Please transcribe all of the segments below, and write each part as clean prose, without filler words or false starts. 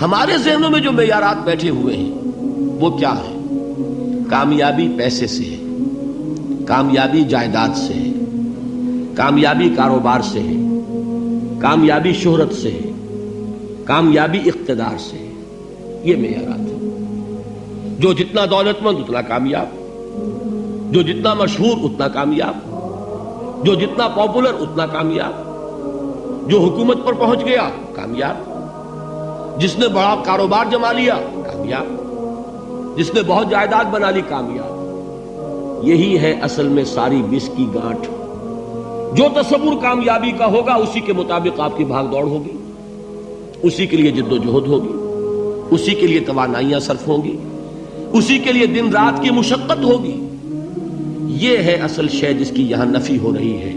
ہمارے ذہنوں میں جو معیارات بیٹھے ہوئے ہیں وہ کیا ہے؟ کامیابی پیسے سے ہے، کامیابی جائیداد سے ہے، کامیابی کاروبار سے ہے، کامیابی شہرت سے ہے، کامیابی اقتدار سے ہے. یہ معیارات ہیں. جو جتنا دولت مند اتنا کامیاب، جو جتنا مشہور اتنا کامیاب، جو جتنا پاپولر اتنا کامیاب، جو حکومت پر پہنچ گیا کامیاب، جس نے بڑا کاروبار جما لیا کامیاب، جس نے بہت جائیداد بنا لی کامیاب. یہی ہے اصل میں ساری بس کی گانٹھ. جو تصور کامیابی کا ہوگا اسی کے مطابق آپ کی بھاگ دوڑ ہوگی، اسی کے لیے جد و جہد ہوگی، اسی کے لیے توانائیاں صرف ہوں گی، اسی کے لیے دن رات کی مشقت ہوگی. یہ ہے اصل شے جس کی یہاں نفی ہو رہی ہے.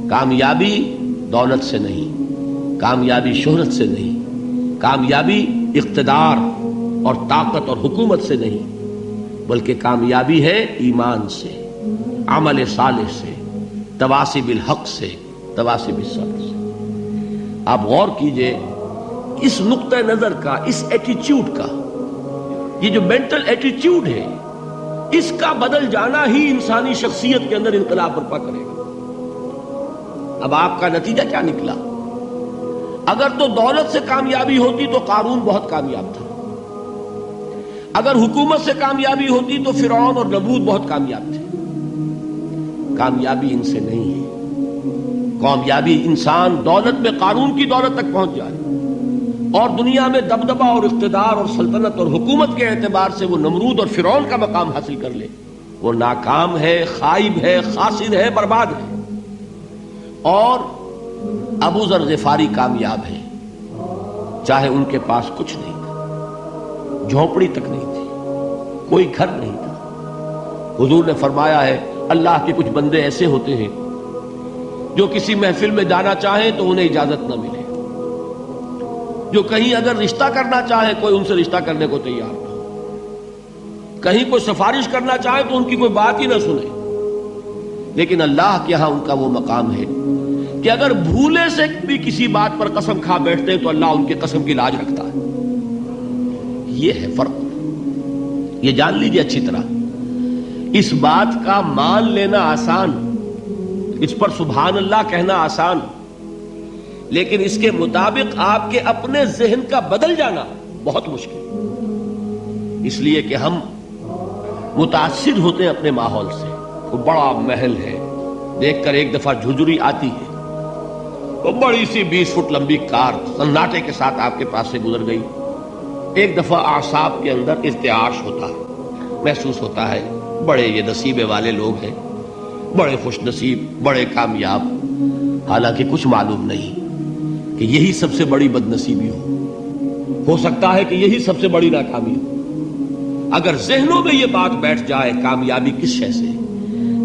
کامیابی دولت سے نہیں، کامیابی شہرت سے نہیں، کامیابی اقتدار اور طاقت اور حکومت سے نہیں، بلکہ کامیابی ہے ایمان سے، عمل صالح سے، تواصی بالحق سے، تواصی بالصبر سے. آپ غور کیجئے اس نقطہ نظر کا، اس ایٹیچیوڈ کا، یہ جو مینٹل ایٹیچیوڈ ہے اس کا بدل جانا ہی انسانی شخصیت کے اندر انقلاب برپا کرے گا. اب آپ کا نتیجہ کیا نکلا؟ اگر تو دولت سے کامیابی ہوتی تو قارون بہت کامیاب تھا، اگر حکومت سے کامیابی ہوتی تو فرعون اور نمرود بہت کامیاب تھے. کامیابی ان سے نہیں ہے. کامیابی انسان دولت میں قارون کی دولت تک پہنچ جائے اور دنیا میں دبدبہ اور اقتدار اور سلطنت اور حکومت کے اعتبار سے وہ نمرود اور فرعون کا مقام حاصل کر لے، وہ ناکام ہے، خائب ہے، خاسر ہے، برباد ہے. اور ابو ذر غفاری کامیاب ہے، چاہے ان کے پاس کچھ نہیں تھا، جھونپڑی تک نہیں تھی، کوئی گھر نہیں تھا. حضور نے فرمایا ہے اللہ کے کچھ بندے ایسے ہوتے ہیں جو کسی محفل میں جانا چاہیں تو انہیں اجازت نہ ملے، جو کہیں اگر رشتہ کرنا چاہے کوئی ان سے رشتہ کرنے کو تیار نہ ہو، کہیں کوئی سفارش کرنا چاہے تو ان کی کوئی بات ہی نہ سنے. لیکن اللہ کے ہاں ان کا وہ مقام ہے کہ اگر بھولے سے بھی کسی بات پر قسم کھا بیٹھتے ہیں تو اللہ ان کی قسم کی لاج رکھتا ہے. یہ ہے فرق. یہ جان لیجیے اچھی طرح. اس بات کا مان لینا آسان، اس پر سبحان اللہ کہنا آسان، لیکن اس کے مطابق آپ کے اپنے ذہن کا بدل جانا بہت مشکل. اس لیے کہ ہم متاثر ہوتے ہیں اپنے ماحول سے. وہ بڑا محل ہے، دیکھ کر ایک دفعہ جھجری آتی ہے، وہ بڑی سی 20 فٹ لمبی کار سناٹے کے ساتھ آپ کے پاس سے گزر گئی. ایک دفعہ اعصاب کے اندر ارتعاش ہوتا ہے، محسوس ہوتا ہے بڑے یہ نصیبے والے لوگ ہیں، بڑے خوش نصیب، بڑے کامیاب. حالانکہ کچھ معلوم نہیں کہ یہی سب سے بڑی بد نصیبی ہو سکتا ہے کہ یہی سب سے بڑی ناکامی ہو. اگر ذہنوں میں یہ بات بیٹھ جائے کامیابی کس شے سے.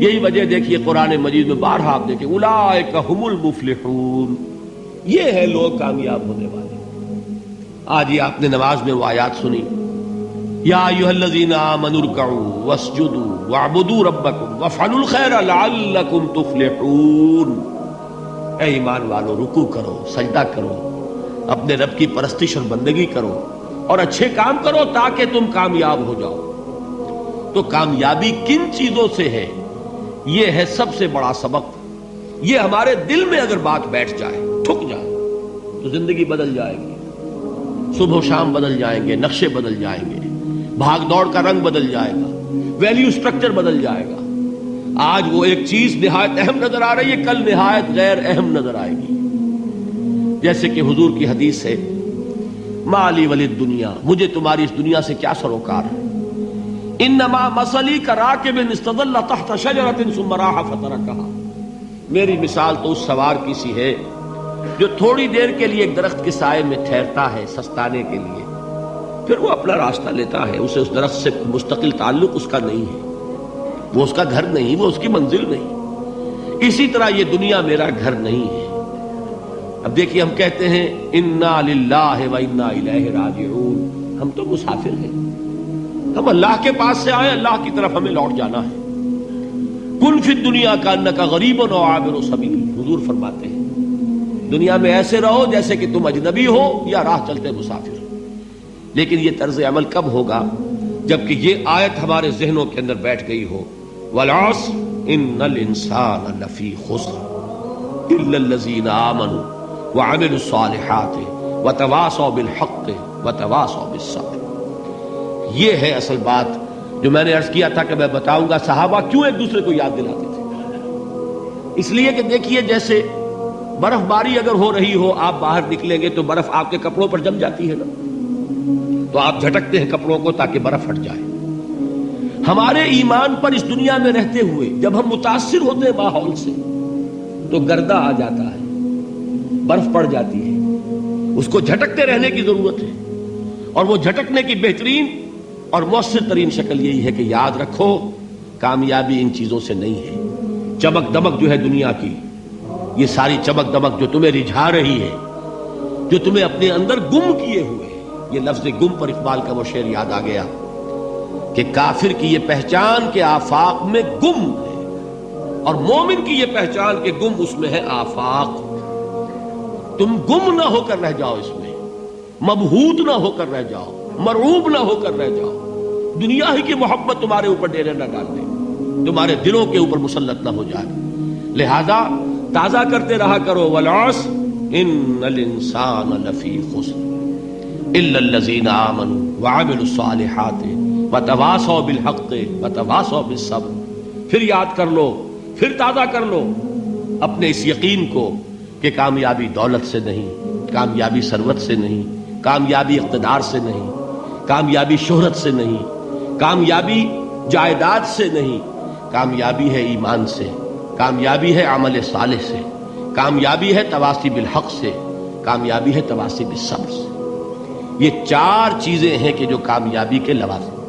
یہی وجہ دیکھیے قرآن مجید میں بارہا آپ دیکھیں اولئک هم المفلحون، یہ ہے لوگ کامیاب ہونے والے. آج یہ آپ نے نماز میں وہ آیات سنی، یا ایھا الذین آمنوا ارکعوا واسجدوا واعبدوا ربکم وافعلوا الخیر لعلکم تفلحون. اے ایمان والو، رکوع کرو، سجدہ کرو، اپنے رب کی پرستش اور بندگی کرو اور اچھے کام کرو تاکہ تم کامیاب ہو جاؤ. تو کامیابی کن چیزوں سے ہے؟ یہ ہے سب سے بڑا سبق. یہ ہمارے دل میں اگر بات بیٹھ جائے، ٹھک جائے، تو زندگی بدل جائے گی. صبح و شام بدل جائیں گے، نقشے بدل جائیں گے، بھاگ دوڑ کا رنگ بدل جائے گا، ویلیو سٹرکچر بدل جائے گا. آج وہ ایک چیز نہایت اہم نظر آ رہی ہے، کل نہایت غیر اہم نظر آئے گی. جیسے کہ حضور کی حدیث ہے مالی ولد دنیا، مجھے تمہاری اس دنیا سے کیا سروکار ہے. انما مثلی کراکب استظل تحت شجرۃ ثم راح فترکها، میری مثال تو اس سوار کی سی ہے جو تھوڑی دیر کے لیے ایک درخت کے سائے میں ٹھہرتا ہے سستانے کے لیے، پھر وہ اپنا راستہ لیتا ہے. اسے اس درخت سے مستقل تعلق اس کا نہیں ہے، وہ اس کا گھر نہیں، وہ اس کی منزل نہیں. اسی طرح یہ دنیا میرا گھر نہیں ہے. اب دیکھیے ہم کہتے ہیں انا للہ و انا الیہ راجعون، ہم تو مسافر ہیں، ہم اللہ کے پاس سے آئے، اللہ کی طرف ہمیں لوٹ جانا ہے. کن فی الدنیا کانک غریب و عابر سبیل، حضور فرماتے ہیں دنیا میں ایسے رہو جیسے کہ تم اجنبی ہو یا راہ چلتے مسافر ہو. لیکن یہ طرز عمل کب ہوگا؟ جبکہ یہ آیت ہمارے ذہنوں کے اندر بیٹھ گئی ہو. والعصر ان الانسان لفی خسر الا الذین آمنوا وعملوا الصالحات وتواصوا بالحق وتواصوا بالصبر. یہ ہے اصل بات جو میں نے عرض کیا تھا کہ میں بتاؤں گا صحابہ کیوں ایک دوسرے کو یاد دلاتے تھے. اس لیے کہ دیکھیے جیسے برف باری اگر ہو رہی ہو، آپ باہر نکلیں گے تو برف آپ کے کپڑوں پر جم جاتی ہے نا، تو آپ جھٹکتے ہیں کپڑوں کو تاکہ برف ہٹ جائے. ہمارے ایمان پر اس دنیا میں رہتے ہوئے جب ہم متاثر ہوتے ہیں ماحول سے تو گردہ آ جاتا ہے، برف پڑ جاتی ہے، اس کو جھٹکتے رہنے کی ضرورت ہے. اور وہ جھٹکنے کی بہترین اور مؤثر ترین شکل یہی ہے کہ یاد رکھو کامیابی ان چیزوں سے نہیں ہے. چمک دمک جو ہے دنیا کی، یہ ساری چمک دمک جو تمہیں رجھا رہی ہے، جو تمہیں اپنے اندر گم کیے ہوئے، یہ لفظ گم پر اقبال کا وہ شعر یاد آ گیا کہ کافر کی یہ پہچان کے آفاق میں گم ہے اور مومن کی یہ پہچان کے گم اس میں ہے آفاق. تم گم نہ ہو کر رہ جاؤ، اس میں مبہوت نہ ہو کر رہ جاؤ، مرعوب نہ ہو کر رہ جاؤ. دنیا ہی کی محبت تمہارے اوپر ڈیرے نہ ڈال دے، تمہارے دلوں کے اوپر مسلط نہ ہو جائے. لہذا تازہ کرتے رہا کرو والعصر ان الانسان لفی خسر الا الذین آمنوا وعملوا الصالحات وتواصوا بالحق وتواصوا بالصبر. پھر یاد کر لو، پھر تازہ کر لو اپنے اس یقین کو کہ کامیابی دولت سے نہیں، کامیابی ثروت سے نہیں، کامیابی اقتدار سے نہیں، کامیابی شہرت سے نہیں، کامیابی جائیداد سے نہیں، کامیابی ہے ایمان سے، کامیابی ہے عمل صالح سے، کامیابی ہے تواصی بالحق سے، کامیابی ہے تواصی بالصبر سے. یہ چار چیزیں ہیں کہ جو کامیابی کے لوازم